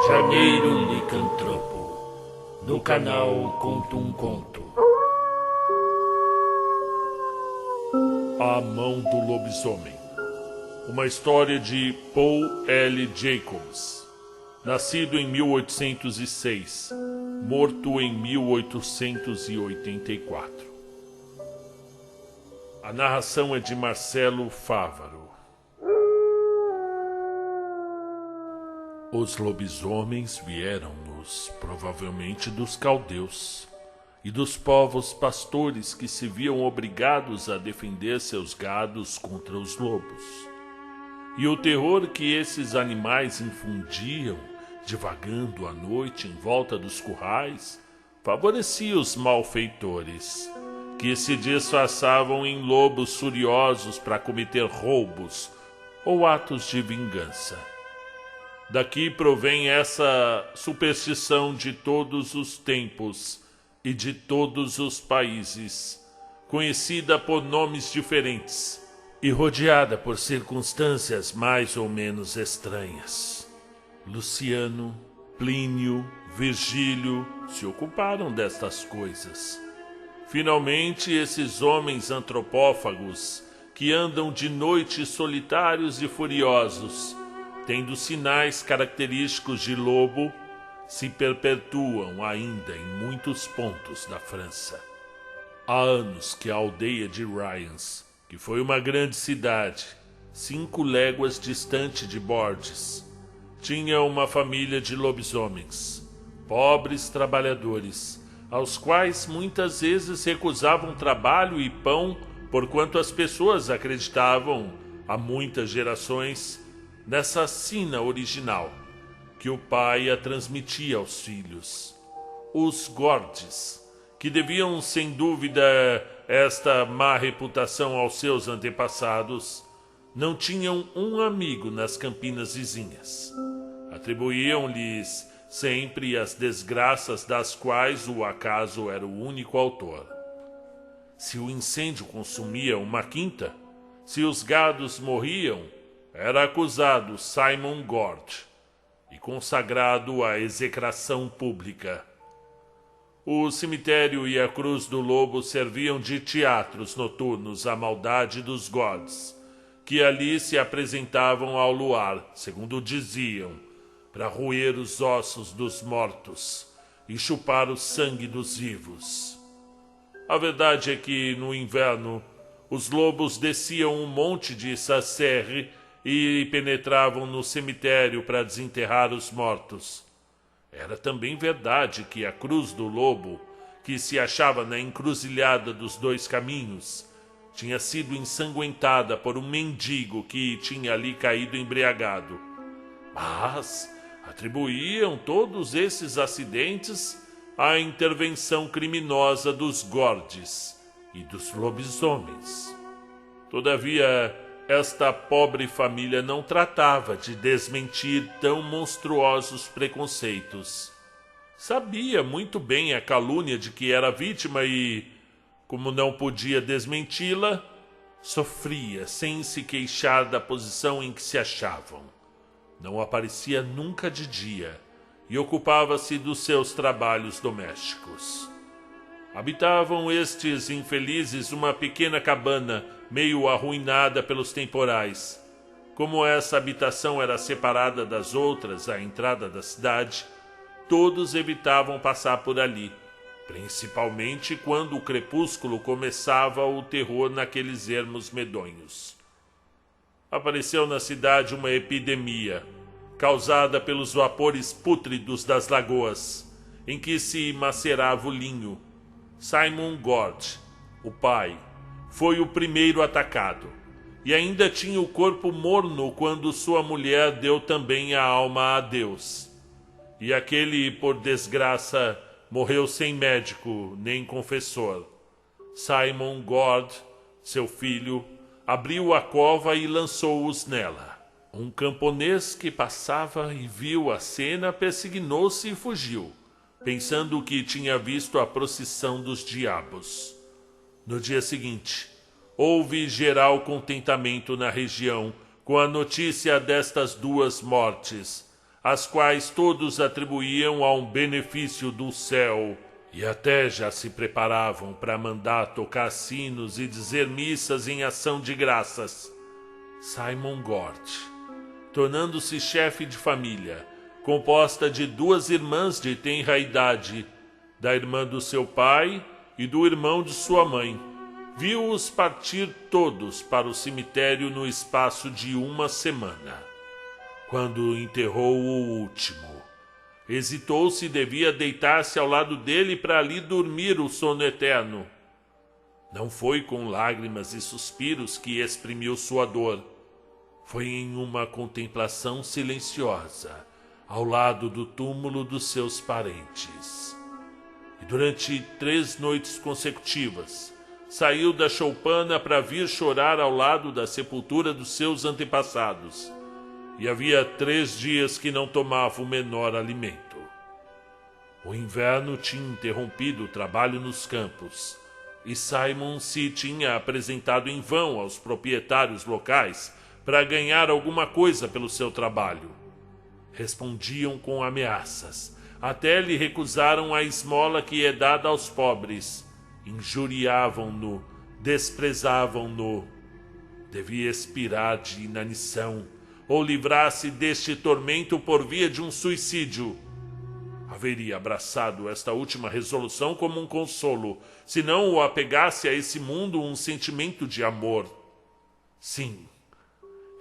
Janeiro Licantropo, no canal Conto um Conto. A Mão do Lobisomem. Uma história de Paul L. Jacobs. Nascido em 1806, morto em 1884. A narração é de Marcelo Fávaro. Os lobisomens vieram-nos, provavelmente dos caldeus, e dos povos pastores que se viam obrigados a defender seus gados contra os lobos. E o terror que esses animais infundiam, divagando à noite em volta dos currais, favorecia os malfeitores, que se disfarçavam em lobos furiosos para cometer roubos ou atos de vingança. Daqui provém essa superstição de todos os tempos e de todos os países, conhecida por nomes diferentes e rodeada por circunstâncias mais ou menos estranhas. Luciano, Plínio, Virgílio se ocuparam destas coisas. Finalmente, esses homens antropófagos que andam de noite solitários e furiosos, tendo sinais característicos de lobo, se perpetuam ainda em muitos pontos da França. Há anos que a aldeia de Ryans, que foi uma grande cidade, 5 léguas distante de Borges, tinha uma família de lobisomens, pobres trabalhadores, aos quais muitas vezes recusavam trabalho e pão, porquanto as pessoas acreditavam, há muitas gerações, nessa sina original, que o pai a transmitia aos filhos. Os Gordes, que deviam sem dúvida esta má reputação aos seus antepassados, não tinham um amigo nas campinas vizinhas. Atribuíam-lhes sempre as desgraças das quais o acaso era o único autor. Se o incêndio consumia uma quinta, se os gados morriam, era acusado Simon Gord e consagrado à execração pública. O cemitério e a cruz do lobo serviam de teatros noturnos à maldade dos Gods, que ali se apresentavam ao luar, segundo diziam, para roer os ossos dos mortos e chupar o sangue dos vivos. A verdade é que, no inverno, os lobos desciam um monte de Sacerre e penetravam no cemitério para desenterrar os mortos. Era também verdade que a cruz do lobo, que se achava na encruzilhada dos 2 caminhos, tinha sido ensanguentada por um mendigo que tinha ali caído embriagado. Mas atribuíam todos esses acidentes à intervenção criminosa dos Gordes e dos lobisomens. Todavia, esta pobre família não tratava de desmentir tão monstruosos preconceitos. Sabia muito bem a calúnia de que era vítima e, como não podia desmenti-la, sofria sem se queixar da posição em que se achavam. Não aparecia nunca de dia e ocupava-se dos seus trabalhos domésticos. Habitavam estes infelizes uma pequena cabana meio arruinada pelos temporais. Como essa habitação era separada das outras à entrada da cidade, todos evitavam passar por ali, principalmente quando o crepúsculo começava o terror naqueles ermos medonhos. Apareceu na cidade uma epidemia, causada pelos vapores pútridos das lagoas, em que se macerava o linho. Simon Gord, o pai, foi o primeiro atacado, e ainda tinha o corpo morno quando sua mulher deu também a alma a Deus. E aquele, por desgraça, morreu sem médico nem confessor. Simon Gord, seu filho, abriu a cova e lançou-os nela. Um camponês que passava e viu a cena persignou-se e fugiu, pensando que tinha visto a procissão dos diabos. No dia seguinte, houve geral contentamento na região com a notícia destas 2 mortes, as quais todos atribuíam a um benefício do céu, e até já se preparavam para mandar tocar sinos e dizer missas em ação de graças. Simon Gord, tornando-se chefe de família, composta de 2 irmãs de tenra idade, da irmã do seu pai e do irmão de sua mãe, viu-os partir todos para o cemitério no espaço de 1 semana. Quando enterrou o último, hesitou se devia deitar-se ao lado dele para ali dormir o sono eterno. Não foi com lágrimas e suspiros que exprimiu sua dor. Foi em uma contemplação silenciosa, ao lado do túmulo dos seus parentes. E durante 3 noites consecutivas, saiu da choupana para vir chorar ao lado da sepultura dos seus antepassados. E havia 3 dias que não tomava o menor alimento. O inverno tinha interrompido o trabalho nos campos, e Simon se tinha apresentado em vão aos proprietários locais para ganhar alguma coisa pelo seu trabalho. Respondiam com ameaças, até lhe recusaram a esmola que é dada aos pobres, injuriavam-no, desprezavam-no. Devia expirar de inanição, ou livrar-se deste tormento por via de um suicídio. Haveria abraçado esta última resolução como um consolo, se não o apegasse a esse mundo um sentimento de amor. Sim,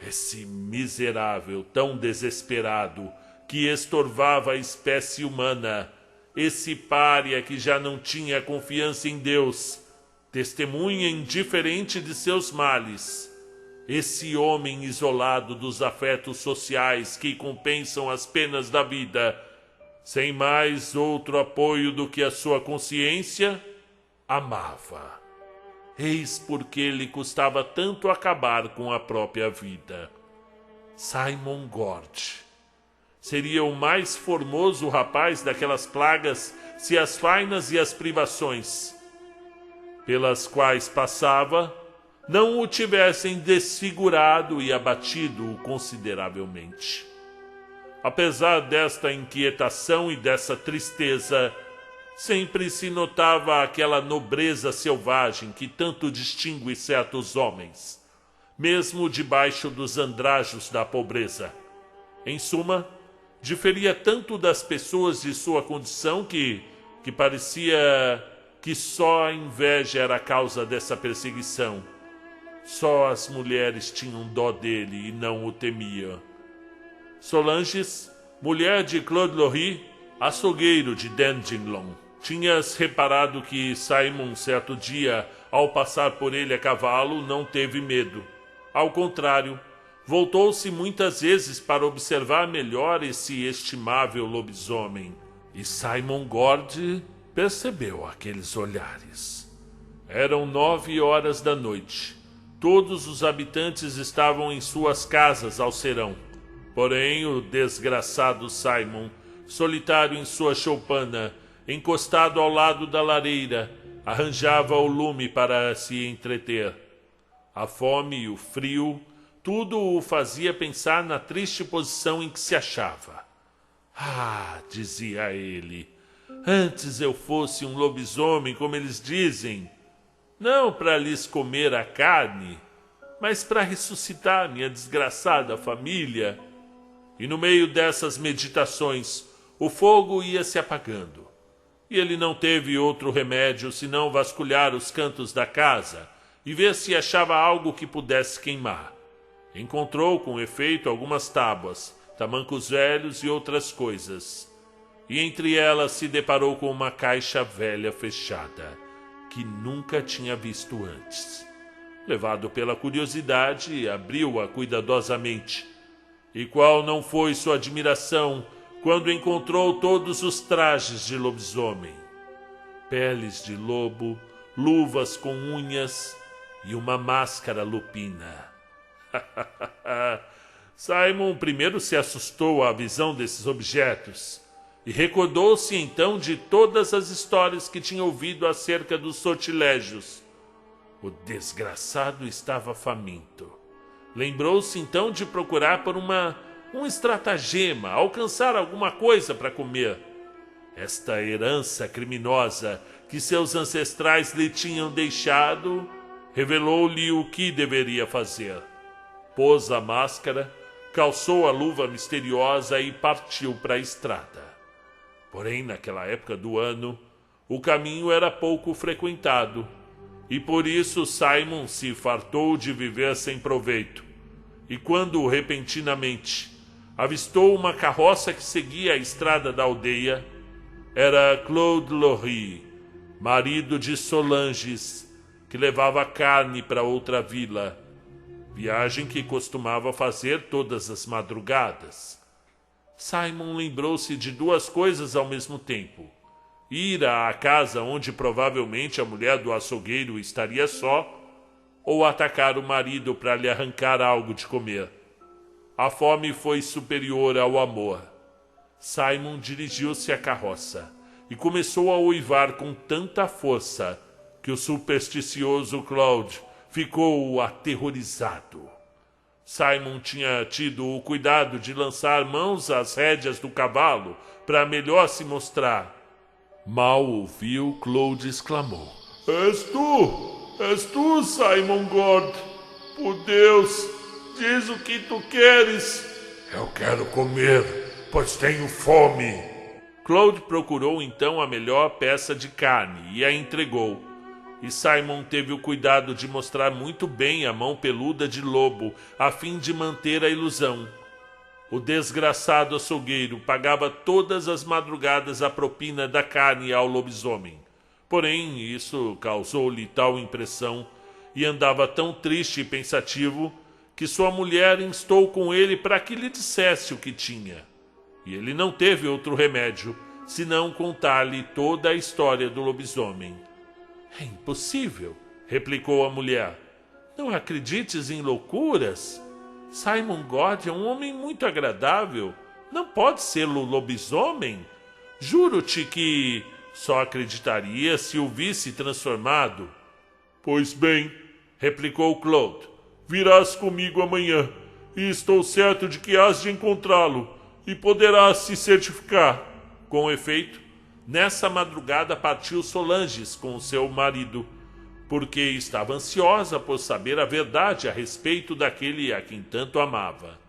esse miserável tão desesperado que estorvava a espécie humana, esse pária que já não tinha confiança em Deus, testemunha indiferente de seus males, esse homem isolado dos afetos sociais que compensam as penas da vida, sem mais outro apoio do que a sua consciência, amava. Eis porque lhe custava tanto acabar com a própria vida. Simon Gord seria o mais formoso rapaz daquelas plagas se as fainas e as privações pelas quais passava não o tivessem desfigurado e abatido consideravelmente. Apesar desta inquietação e dessa tristeza, sempre se notava aquela nobreza selvagem que tanto distingue certos homens, mesmo debaixo dos andrajos da pobreza. Em suma, diferia tanto das pessoas de sua condição que parecia que só a inveja era a causa dessa perseguição. Só as mulheres tinham dó dele e não o temiam. Solanges, mulher de Claude Lorry, açougueiro de Dandenong, tinhas reparado que Simon, certo dia, ao passar por ele a cavalo, não teve medo. Ao contrário, voltou-se muitas vezes para observar melhor esse estimável lobisomem. E Simon Gord percebeu aqueles olhares. Eram 9 horas da noite. Todos os habitantes estavam em suas casas ao serão. Porém, o desgraçado Simon, solitário em sua choupana, encostado ao lado da lareira, arranjava o lume para se entreter. A fome e o frio, tudo o fazia pensar na triste posição em que se achava. Ah, dizia ele, antes eu fosse um lobisomem, como eles dizem, não para lhes comer a carne, mas para ressuscitar minha desgraçada família. E no meio dessas meditações, o fogo ia se apagando, e ele não teve outro remédio senão vasculhar os cantos da casa e ver se achava algo que pudesse queimar. Encontrou, com efeito, algumas tábuas, tamancos velhos e outras coisas, e entre elas se deparou com uma caixa velha fechada, que nunca tinha visto antes. Levado pela curiosidade, abriu-a cuidadosamente. E qual não foi sua admiração quando encontrou todos os trajes de lobisomem, peles de lobo, luvas com unhas e uma máscara lupina. Simon primeiro se assustou à visão desses objetos e recordou-se então de todas as histórias que tinha ouvido acerca dos sortilégios. O desgraçado estava faminto. Lembrou-se então de procurar por uma um estratagema, alcançar alguma coisa para comer. Esta herança criminosa que seus ancestrais lhe tinham deixado revelou-lhe o que deveria fazer. Pôs a máscara, calçou a luva misteriosa e partiu para a estrada. Porém, naquela época do ano, o caminho era pouco frequentado, e por isso Simon se fartou de viver sem proveito. E quando, repentinamente, avistou uma carroça que seguia a estrada da aldeia, era Claude Lorry, marido de Solanges, que levava carne para outra vila, viagem que costumava fazer todas as madrugadas. Simon lembrou-se de duas coisas ao mesmo tempo: ir à casa onde provavelmente a mulher do açougueiro estaria só, ou atacar o marido para lhe arrancar algo de comer. A fome foi superior ao amor. Simon dirigiu-se à carroça e começou a uivar com tanta força que o supersticioso Claude ficou aterrorizado. Simon tinha tido o cuidado de lançar mãos às rédeas do cavalo para melhor se mostrar. Mal ouviu, Claude exclamou: És tu, Simon Gord? Por Deus, diz o que tu queres. Eu quero comer, pois tenho fome. Claude procurou então a melhor peça de carne e a entregou. E Simon teve o cuidado de mostrar muito bem a mão peluda de lobo, a fim de manter a ilusão. O desgraçado açougueiro pagava todas as madrugadas a propina da carne ao lobisomem. Porém, isso causou-lhe tal impressão e andava tão triste e pensativo que sua mulher instou com ele para que lhe dissesse o que tinha. E ele não teve outro remédio senão contar-lhe toda a história do lobisomem. É impossível, replicou a mulher. Não acredites em loucuras. Simon God é um homem muito agradável. Não pode ser o lobisomem. Juro-te que só acreditaria se o visse transformado. Pois bem, replicou Claude, virás comigo amanhã, e estou certo de que hás de encontrá-lo, e poderás se certificar. Com efeito, nessa madrugada partiu Solanges com seu marido, porque estava ansiosa por saber a verdade a respeito daquele a quem tanto amava.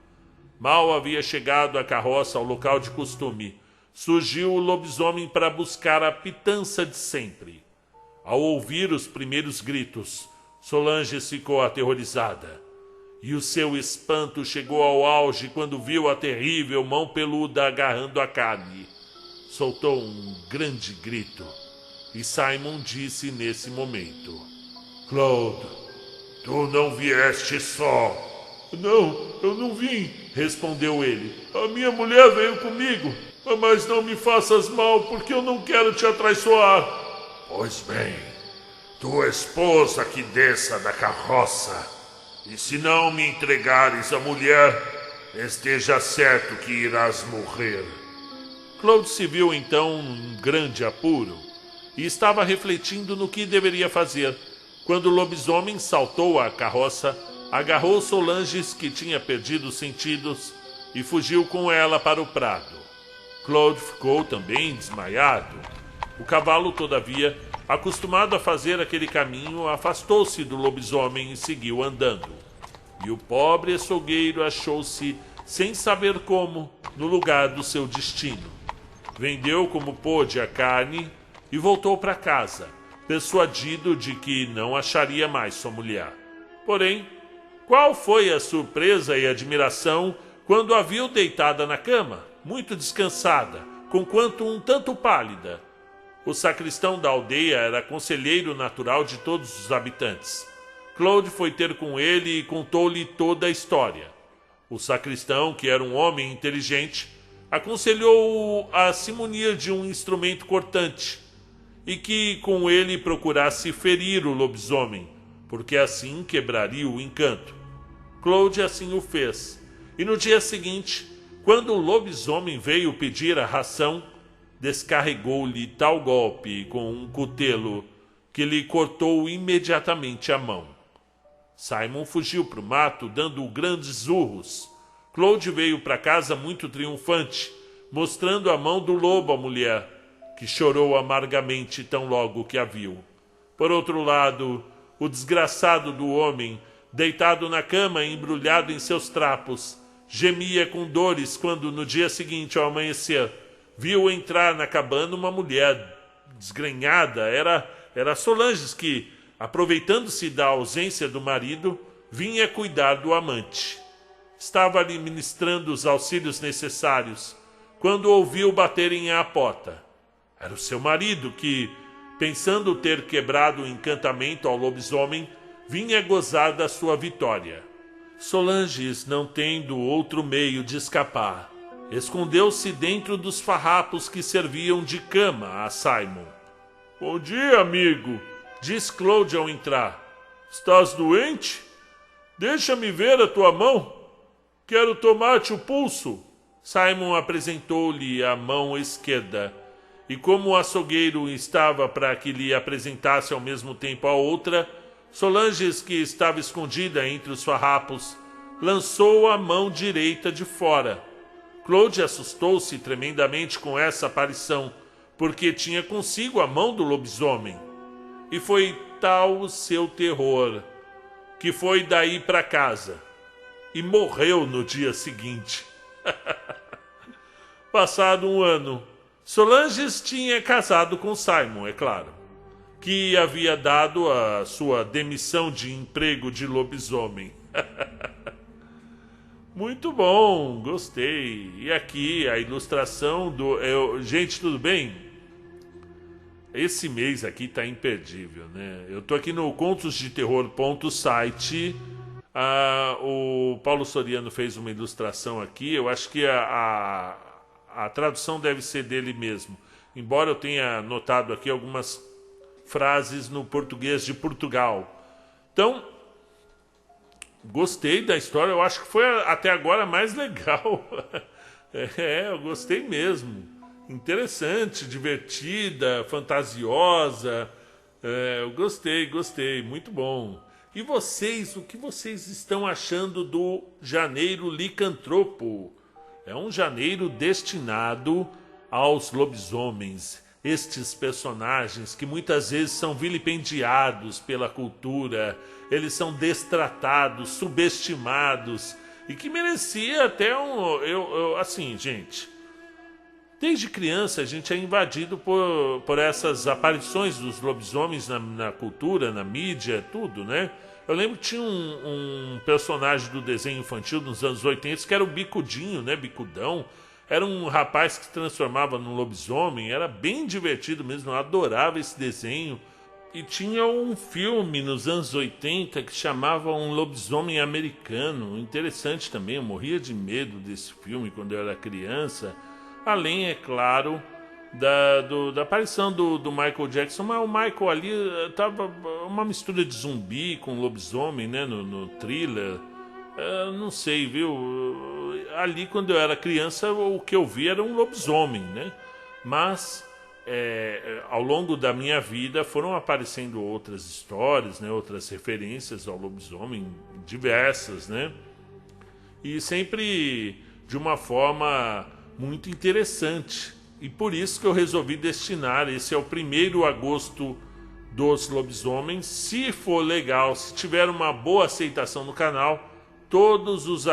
Mal havia chegado a carroça ao local de costume, surgiu o lobisomem para buscar a pitança de sempre. Ao ouvir os primeiros gritos, Solanges ficou aterrorizada, e o seu espanto chegou ao auge quando viu a terrível mão peluda agarrando a carne. Soltou um grande grito, e Simon disse nesse momento: Claude, tu não vieste só. Não, eu não vim, respondeu ele. A minha mulher veio comigo, mas não me faças mal, porque eu não quero te atraiçoar. Pois bem, tua esposa que desça da carroça, e se não me entregares a mulher, esteja certo que irás morrer. Claude se viu então num grande apuro e estava refletindo no que deveria fazer, quando o lobisomem saltou à carroça, agarrou Solanges, que tinha perdido os sentidos, e fugiu com ela para o prado. Claude ficou também desmaiado. O cavalo, todavia, acostumado a fazer aquele caminho, afastou-se do lobisomem e seguiu andando. E o pobre açougueiro achou-se, sem saber como, no lugar do seu destino. Vendeu como pôde a carne e voltou para casa, persuadido de que não acharia mais sua mulher. Porém, qual foi a surpresa e admiração quando a viu deitada na cama, muito descansada, conquanto um tanto pálida. O sacristão da aldeia era conselheiro natural de todos os habitantes. Claude foi ter com ele e contou-lhe toda a história. O sacristão, que era um homem inteligente, aconselhou-o a se munir de um instrumento cortante e que com ele procurasse ferir o lobisomem, porque assim quebraria o encanto. Claude assim o fez, e no dia seguinte, quando o lobisomem veio pedir a ração, descarregou-lhe tal golpe com um cutelo que lhe cortou imediatamente a mão. Simon fugiu para o mato dando grandes urros. Claude veio para casa muito triunfante, mostrando a mão do lobo à mulher, que chorou amargamente tão logo que a viu. Por outro lado, o desgraçado do homem, deitado na cama e embrulhado em seus trapos, gemia com dores quando, no dia seguinte ao amanhecer, viu entrar na cabana uma mulher desgrenhada. Era Solange que, aproveitando-se da ausência do marido, vinha cuidar do amante. Estava ali ministrando os auxílios necessários, quando ouviu baterem à porta. Era o seu marido que, pensando ter quebrado o encantamento ao lobisomem, vinha gozar da sua vitória. Solange, não tendo outro meio de escapar, escondeu-se dentro dos farrapos que serviam de cama a Simon. Bom dia, amigo, disse Claude ao entrar. Estás doente? Deixa-me ver a tua mão. Quero tomar-te o pulso. Simon apresentou-lhe a mão esquerda, e como o açougueiro estava para que lhe apresentasse ao mesmo tempo a outra, Solange, que estava escondida entre os farrapos, lançou a mão direita de fora. Claude assustou-se tremendamente com essa aparição, porque tinha consigo a mão do lobisomem. E foi tal o seu terror, que foi daí para casa e morreu no dia seguinte. Passado um ano, Solange tinha casado com Simon, é claro, que havia dado a sua demissão de emprego de lobisomem. Muito bom, gostei. E aqui a ilustração do... Gente, tudo bem? Esse mês aqui tá imperdível, né? Eu tô aqui no contosdeterror.site. O Paulo Soriano fez uma ilustração aqui. Eu acho que a tradução deve ser dele mesmo. Embora eu tenha notado aqui algumas frases no português de Portugal. Então, gostei da história. Eu acho que foi até agora a mais legal. Eu gostei mesmo. Interessante, divertida, fantasiosa. Eu gostei. Muito bom. E vocês, o que vocês estão achando do Janeiro Licantropo? É um janeiro destinado aos lobisomens. Estes personagens que muitas vezes são vilipendiados pela cultura, eles são destratados, subestimados, e que merecia até assim, gente, desde criança a gente é invadido por essas aparições dos lobisomens na cultura, na mídia, tudo, né? Eu lembro que tinha um personagem do desenho infantil dos anos 80 que era o Bicudinho, né? Bicudão. Era um rapaz que se transformava num lobisomem. Era bem divertido mesmo. Eu adorava esse desenho. E tinha um filme nos anos 80 que chamava Um Lobisomem Americano. Interessante também. Eu morria de medo desse filme quando eu era criança. Além, é claro, da aparição do Michael Jackson. Mas o Michael ali tava uma mistura de zumbi com lobisomem, né? No Thriller. Não sei, viu? Ali, quando eu era criança, o que eu vi era um lobisomem, né? Mas, ao longo da minha vida, foram aparecendo outras histórias, né? Outras referências ao lobisomem, diversas, né? E sempre de uma forma muito interessante. E por isso que eu resolvi destinar, esse é o 1º agosto dos lobisomens. Se for legal, se tiver uma boa aceitação no canal, todos os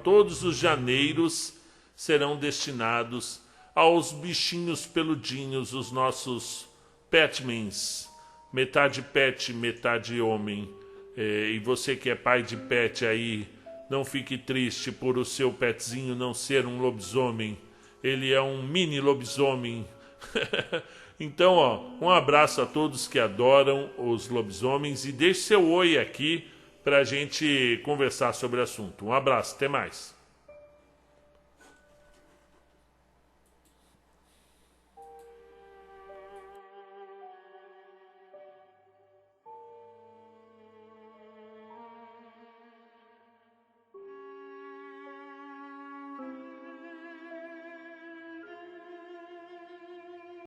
todos os janeiros serão destinados aos bichinhos peludinhos, os nossos petmans, metade pet, metade homem. E você que é pai de pet aí, não fique triste por o seu petzinho não ser um lobisomem. Ele é um mini lobisomem. Então, um abraço a todos que adoram os lobisomens e deixe seu oi aqui para a gente conversar sobre o assunto. Um abraço, até mais.